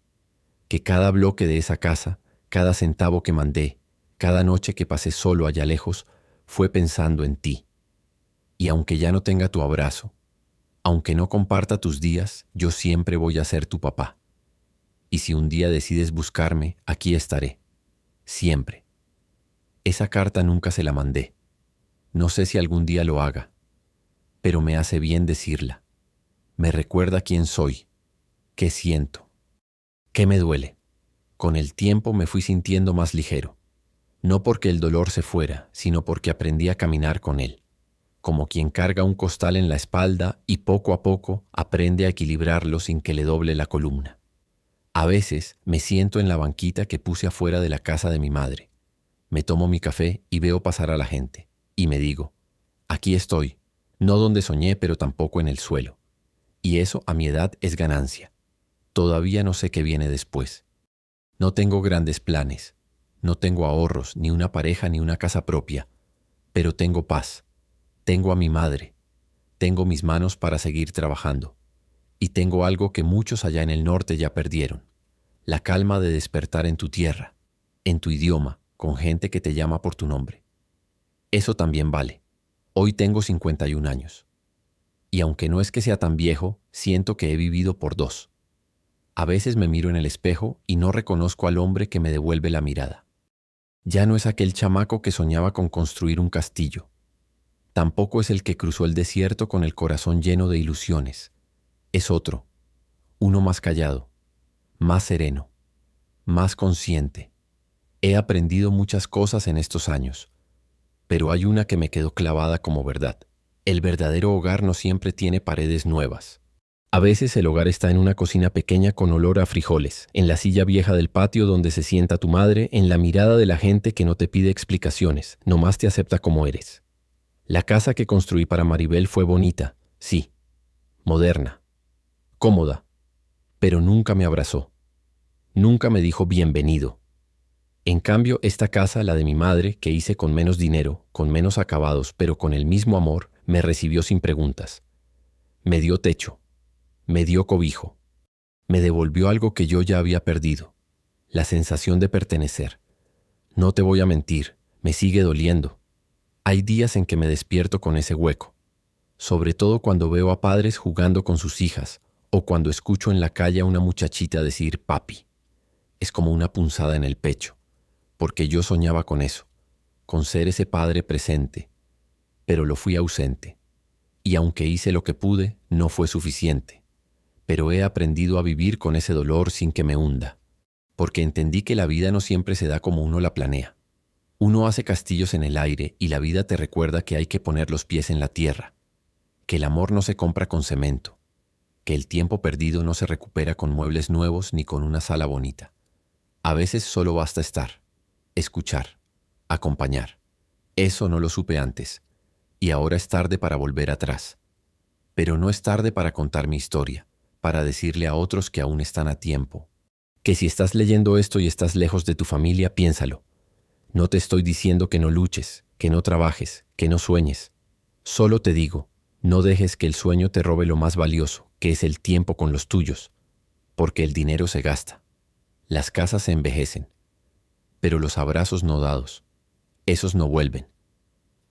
[SPEAKER 1] que cada bloque de esa casa, cada centavo que mandé, cada noche que pasé solo allá lejos, fue pensando en ti. Y aunque ya no tenga tu abrazo, aunque no comparta tus días, yo siempre voy a ser tu papá. Y si un día decides buscarme, aquí estaré. Siempre. Esa carta nunca se la mandé. No sé si algún día lo haga, pero me hace bien decirla. Me recuerda quién soy, qué siento, qué me duele. Con el tiempo me fui sintiendo más ligero. No porque el dolor se fuera, sino porque aprendí a caminar con él, como quien carga un costal en la espalda y poco a poco aprende a equilibrarlo sin que le doble la columna. A veces me siento en la banquita que puse afuera de la casa de mi madre. Me tomo mi café y veo pasar a la gente, y me digo, aquí estoy, no donde soñé, pero tampoco en el suelo. Y eso a mi edad es ganancia. Todavía no sé qué viene después. No tengo grandes planes. No tengo ahorros, ni una pareja, ni una casa propia. Pero tengo paz. Tengo a mi madre. Tengo mis manos para seguir trabajando. Y tengo algo que muchos allá en el norte ya perdieron. La calma de despertar en tu tierra, en tu idioma, con gente que te llama por tu nombre. Eso también vale. Hoy tengo 51 años. Y aunque no es que sea tan viejo, siento que he vivido por dos. A veces me miro en el espejo y no reconozco al hombre que me devuelve la mirada. Ya no es aquel chamaco que soñaba con construir un castillo. Tampoco es el que cruzó el desierto con el corazón lleno de ilusiones. Es otro, uno más callado, más sereno, más consciente. He aprendido muchas cosas en estos años, pero hay una que me quedó clavada como verdad. El verdadero hogar no siempre tiene paredes nuevas. A veces el hogar está en una cocina pequeña con olor a frijoles, en la silla vieja del patio donde se sienta tu madre, en la mirada de la gente que no te pide explicaciones, nomás te acepta como eres. La casa que construí para Maribel fue bonita, sí, moderna, cómoda, pero nunca me abrazó. Nunca me dijo bienvenido. En cambio, esta casa, la de mi madre, que hice con menos dinero, con menos acabados, pero con el mismo amor, me recibió sin preguntas. Me dio techo, me dio cobijo, me devolvió algo que yo ya había perdido, la sensación de pertenecer. No te voy a mentir, me sigue doliendo. Hay días en que me despierto con ese hueco, sobre todo cuando veo a padres jugando con sus hijas o cuando escucho en la calle a una muchachita decir papi. Es como una punzada en el pecho, porque yo soñaba con eso, con ser ese padre presente, pero lo fui ausente. Y aunque hice lo que pude, no fue suficiente. Pero he aprendido a vivir con ese dolor sin que me hunda, porque entendí que la vida no siempre se da como uno la planea. Uno hace castillos en el aire y la vida te recuerda que hay que poner los pies en la tierra, que el amor no se compra con cemento, que el tiempo perdido no se recupera con muebles nuevos ni con una sala bonita. A veces solo basta estar, escuchar, acompañar. Eso no lo supe antes, y ahora es tarde para volver atrás. Pero no es tarde para contar mi historia, para decirle a otros que aún están a tiempo. Que si estás leyendo esto y estás lejos de tu familia, piénsalo. No te estoy diciendo que no luches, que no trabajes, que no sueñes. Solo te digo, no dejes que el sueño te robe lo más valioso, que es el tiempo con los tuyos, porque el dinero se gasta. Las casas se envejecen, pero los abrazos no dados, esos no vuelven.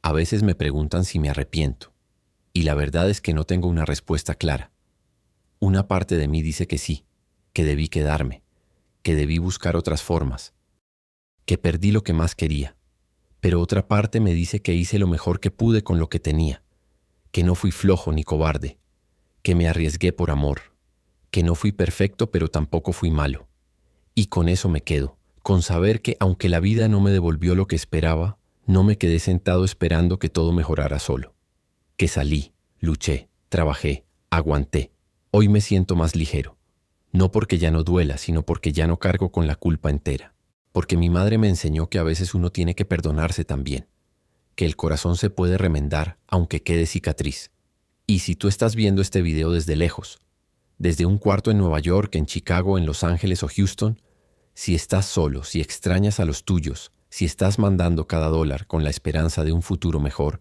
[SPEAKER 1] A veces me preguntan si me arrepiento, y la verdad es que no tengo una respuesta clara. Una parte de mí dice que sí, que debí quedarme, que debí buscar otras formas, que perdí lo que más quería, pero otra parte me dice que hice lo mejor que pude con lo que tenía, que no fui flojo ni cobarde, que me arriesgué por amor, que no fui perfecto pero tampoco fui malo. Y con eso me quedo, con saber que aunque la vida no me devolvió lo que esperaba, no me quedé sentado esperando que todo mejorara solo. Que salí, luché, trabajé, aguanté. Hoy me siento más ligero. No porque ya no duela, sino porque ya no cargo con la culpa entera. Porque mi madre me enseñó que a veces uno tiene que perdonarse también. Que el corazón se puede remendar aunque quede cicatriz. Y si tú estás viendo este video desde lejos, desde un cuarto en Nueva York, en Chicago, en Los Ángeles o Houston, si estás solo, si extrañas a los tuyos, si estás mandando cada dólar con la esperanza de un futuro mejor,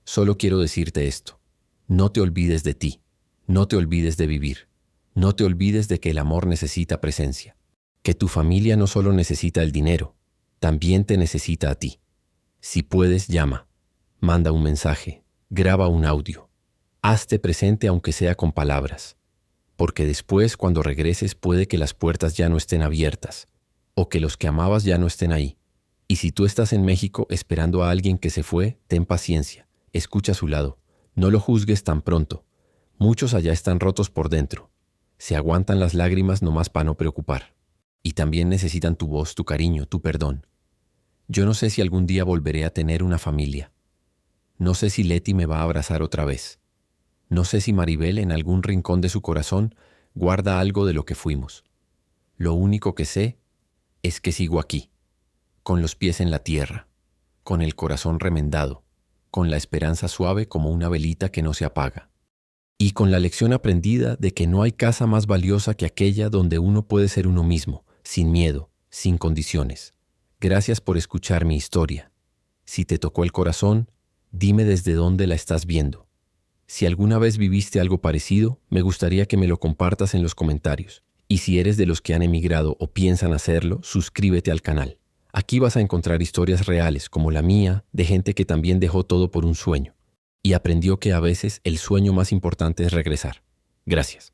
[SPEAKER 1] solo quiero decirte esto. No te olvides de ti. No te olvides de vivir. No te olvides de que el amor necesita presencia. Que tu familia no solo necesita el dinero, también te necesita a ti. Si puedes, llama. Manda un mensaje. Graba un audio. Hazte presente aunque sea con palabras. Porque después, cuando regreses, puede que las puertas ya no estén abiertas, o que los que amabas ya no estén ahí. Y si tú estás en México esperando a alguien que se fue, ten paciencia, escucha a su lado, no lo juzgues tan pronto. Muchos allá están rotos por dentro. Se aguantan las lágrimas nomás para no preocupar. Y también necesitan tu voz, tu cariño, tu perdón. Yo no sé si algún día volveré a tener una familia. No sé si Leti me va a abrazar otra vez. No sé si Maribel en algún rincón de su corazón guarda algo de lo que fuimos. Lo único que sé es que sigo aquí, con los pies en la tierra, con el corazón remendado, con la esperanza suave como una velita que no se apaga, y con la lección aprendida de que no hay casa más valiosa que aquella donde uno puede ser uno mismo, sin miedo, sin condiciones. Gracias por escuchar mi historia. Si te tocó el corazón, dime desde dónde la estás viendo. Si alguna vez viviste algo parecido, me gustaría que me lo compartas en los comentarios. Y si eres de los que han emigrado o piensan hacerlo, suscríbete al canal. Aquí vas a encontrar historias reales como la mía, de gente que también dejó todo por un sueño y aprendió que a veces el sueño más importante es regresar. Gracias.